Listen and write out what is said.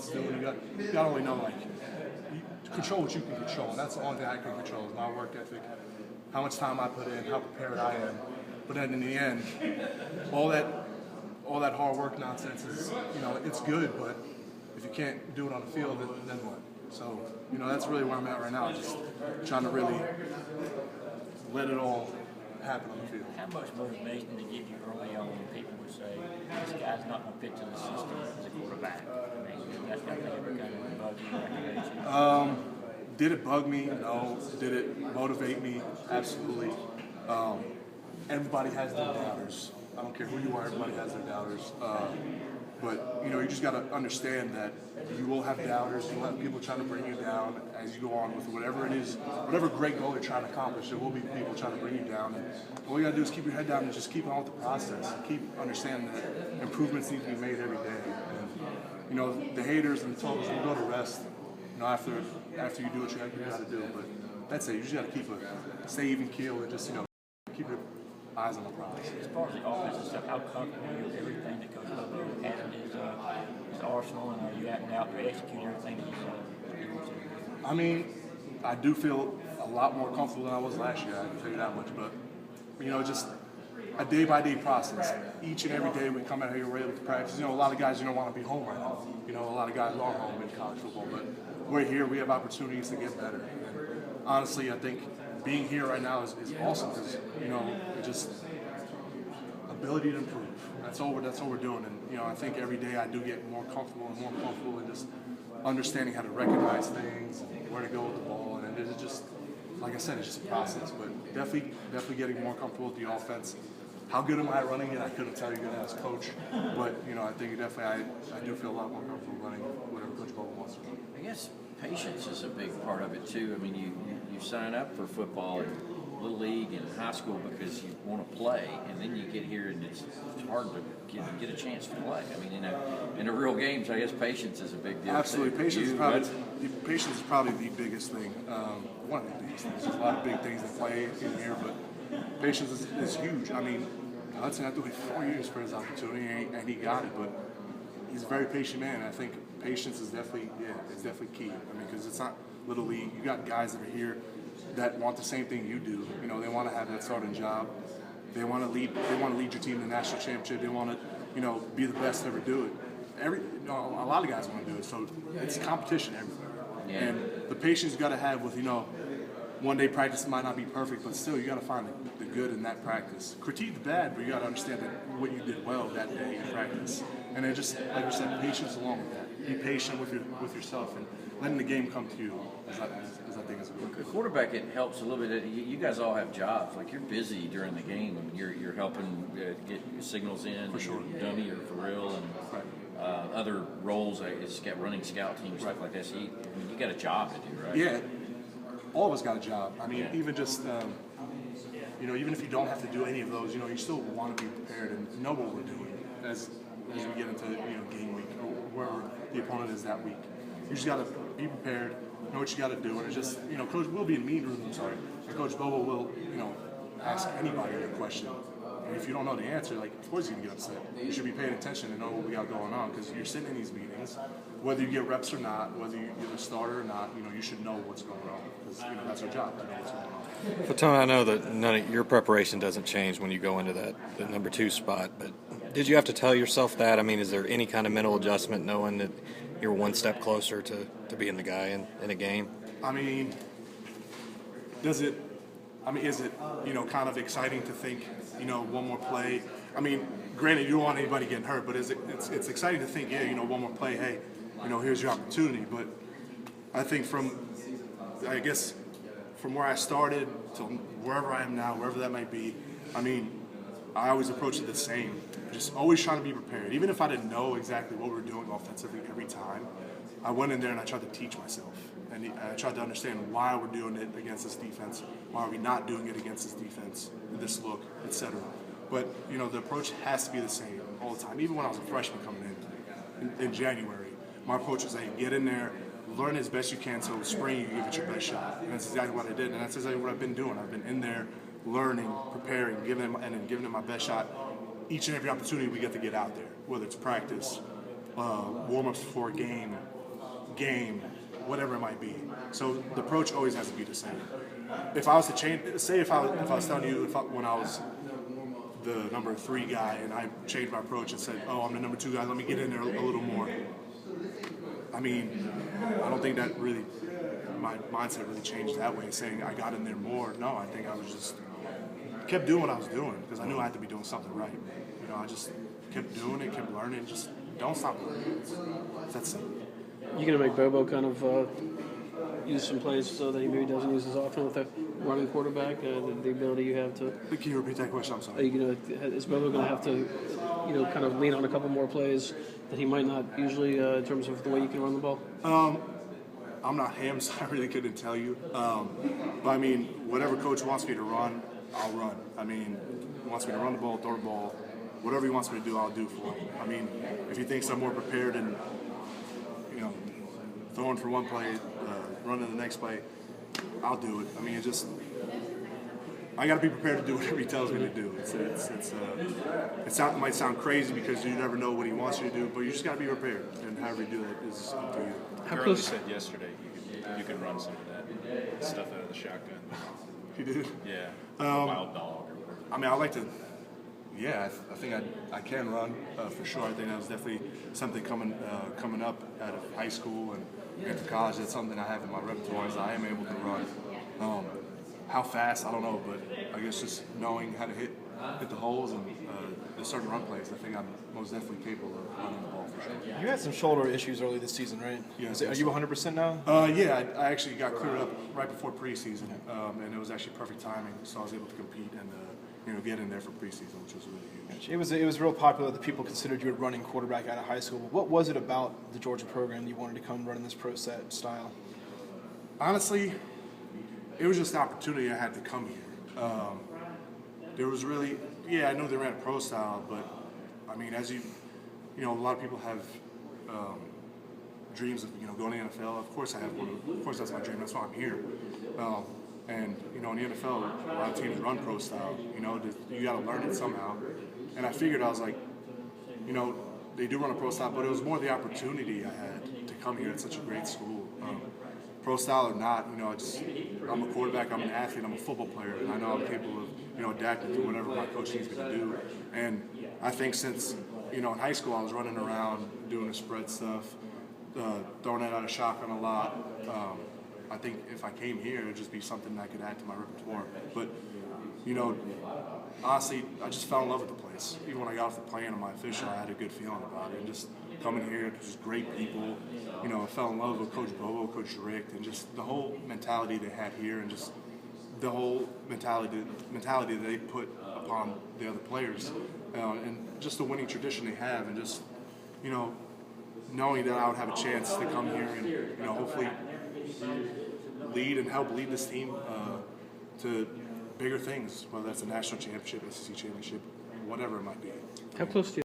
wants to do. And you got to only know, like, you control what you can control. And that's the only thing I can control is my work ethic, how much time I put in, how prepared I am. But then in the end, all that hard work nonsense is, it's good, but if you can't do it on the field, then what? So, that's really where I'm at right now, just trying to really let it all happen on the field. How much motivation to give you early on when people would say, this guy's not going to fit to the system as a quarterback? I mean, that's got to ever kind of bug you or aggravate you? Did it bug me? No. Did it motivate me? Absolutely. Everybody has their doubters. I don't care who you are, everybody has their doubters. But, you just got to understand that you will have doubters, you'll have people trying to bring you down as you go on with whatever it is, whatever great goal you're trying to accomplish, there will be people trying to bring you down. And all you got to do is keep your head down and just keep on with the process. And keep understanding that improvements need to be made every day. And, the haters and the troubles will go to rest, after you do what you got to do. But that's it. You just got to stay even keel and just, keep your eyes on the prize. As far as the offensive stuff, how comfortable are you with everything that Coach Bobo had in his arsenal, and are you out to execute everything that he wants to? I mean, I do feel a lot more comfortable than I was last year, I can tell you that much, but, just a day-by-day process. Each and every day we come out here, we're able to practice. A lot of guys, want to be home right now. A lot of guys are home in college football, but we're here, we have opportunities to get better. And honestly, I think being here right now is awesome because, it just ability to improve. That's all we're doing. And, I think every day I do get more comfortable in just understanding how to recognize things and where to go with the ball. And it's just, like I said, it's just a process. But definitely getting more comfortable with the offense. How good am I at running it? I couldn't tell you as coach. But, I think definitely I do feel a lot more comfortable running whatever Coach Bobo wants to run. I guess patience is a big part of it too. I mean, you sign up for football in Little League and high school because you want to play, and then you get here and it's hard to get a chance to play. I mean, in a real games, I guess patience is a big deal. Absolutely, patience is probably the biggest thing. One of the biggest things. There's a lot of big things that play in here, but patience is huge. I mean, Hudson had to wait 4 years for his opportunity, and he got it. But he's a very patient man. And I think patience is definitely key. I mean, because it's not Little League. You got guys that are here that want the same thing you do. They want to have that starting job. They want to lead. They want to lead your team to the national championship. They want to, be the best to ever do it. A lot of guys want to do it. So it's competition everywhere. Yeah. And the patience you got to have with, one day practice might not be perfect, but still you got to find the good in that practice. Critique the bad, but you got to understand what you did well that day in practice. And then just like you said, patience along with that. Be patient with yourself and letting the game come to you. As I think is a good. The quarterback, it helps a little bit. You guys all have jobs. Like, you're busy during the game. I mean, you're helping get signals in. For sure. Dummy or for real, and other roles. It's got running scout teams, stuff like that. So you got a job to do, right? Yeah. All of us got a job. I mean, even just, even if you don't have to do any of those, you still want to be prepared and know what we're doing as we get into, game week or wherever the opponent is that week. You just got to be prepared, know what you got to do, and it's just, Coach will be in meeting room. And Coach Bobo will, ask anybody a question. And if you don't know the answer, of course you're going to get upset. You should be paying attention and know what we got going on because you're sitting in these meetings, whether you get reps or not, whether you're the starter or not, you should know what's going on because, that's our job to know what's going on. Faton, I know that none of your preparation doesn't change when you go into the number 2 spot, but did you have to tell yourself that? I mean, is there any kind of mental adjustment knowing that you're one step closer to being the guy in a game? I mean, is it, kind of exciting to think, one more play? I mean, granted, you don't want anybody getting hurt, but it's exciting to think, one more play, hey, here's your opportunity. But I think from where I started to wherever I am now, wherever that might be, I mean, I always approach it the same. Just always trying to be prepared. Even if I didn't know exactly what we were doing offensively every time, I went in there and I tried to teach myself. And I tried to understand why we're doing it against this defense, why are we not doing it against this defense, this look, etc. But, the approach has to be the same all the time. Even when I was a freshman coming in January, my approach was, hey, get in there, learn as best you can so spring you give it your best shot. And that's exactly what I did, and that's exactly what I've been doing. I've been in there learning, preparing, giving them my best shot each and every opportunity we get to get out there, whether it's practice, warm-ups before game, whatever it might be. So the approach always has to be the same. If I was to change, say if I was telling you when I was the number 3 guy and I changed my approach and said, oh, I'm the number 2 guy, let me get in there a little more. I mean, I don't think that really, my mindset really changed that way, saying I got in there more. No, I think I was just, kept doing what I was doing because I knew I had to be doing something right. You know, I just kept doing it, kept learning, just don't stop learning. That's it. You going to make Bobo kind of use some plays so that he maybe doesn't use as often with a running quarterback, the ability you have to. Can you repeat that question? I'm sorry. Is Bobo going to have to, kind of lean on a couple more plays that he might not usually in terms of the way you can run the ball? I'm not him, so I really couldn't tell you. But I mean, whatever coach wants me to run, I'll run. I mean, he wants me to run the ball, throw the ball, whatever he wants me to do, I'll do for him. I mean, if he thinks I'm more prepared and throwing for one play, running the next play, I'll do it. I mean, I got to be prepared to do whatever he tells me to do. It might sound crazy because you never know what he wants you to do, but you just got to be prepared, and however you do it is up to you. Gurley said yesterday you can run some of that stuff out of the shotgun. He did? Yeah, wild dog or whatever. I mean, I like to. Yeah, I think I can run for sure. I think that was definitely something coming up out of high school and into college. That's something I have in my repertoire is I am able to run. How fast, I don't know, but I guess just knowing how to hit the holes and the certain run plays, I think I'm most definitely capable of running the ball for sure. You had some shoulder issues early this season, right? Yeah. Are you 100% now? Yeah, I actually got cleared up right before preseason, and it was actually perfect timing, so I was able to compete and get in there for preseason, which was really huge. It was real popular that people considered you a running quarterback out of high school. What was it about the Georgia program that you wanted to come run in this pro set style? Honestly, it was just the opportunity I had to come here. There was really, I know they ran a pro style, but I mean, as a lot of people have dreams of going to the NFL. Of course, I have one. Of course, that's my dream. That's why I'm here. And in the NFL, a lot of teams run pro style. You got to learn it somehow. And I figured I was like, they do run a pro style, but it was more the opportunity I had to come here at such a great school. Pro style or not, I'm a quarterback, I'm an athlete, I'm a football player, and I know I'm capable of, adapting to whatever my coach needs me to do. And I think since, in high school I was running around doing the spread stuff, throwing it out of shotgun a lot. I think if I came here, it would just be something I could add to my repertoire. But, honestly, I just fell in love with the place. Even when I got off the plane on my official, I had a good feeling about it. And just coming here, just great people. I fell in love with Coach Bobo, Coach Rick, and just the whole mentality they had here, and just the whole mentality that they put upon the other players, and just the winning tradition they have, and just knowing that I would have a chance to come here and hopefully help lead this team to bigger things, whether that's a national championship, SEC championship, whatever it might be. How close do you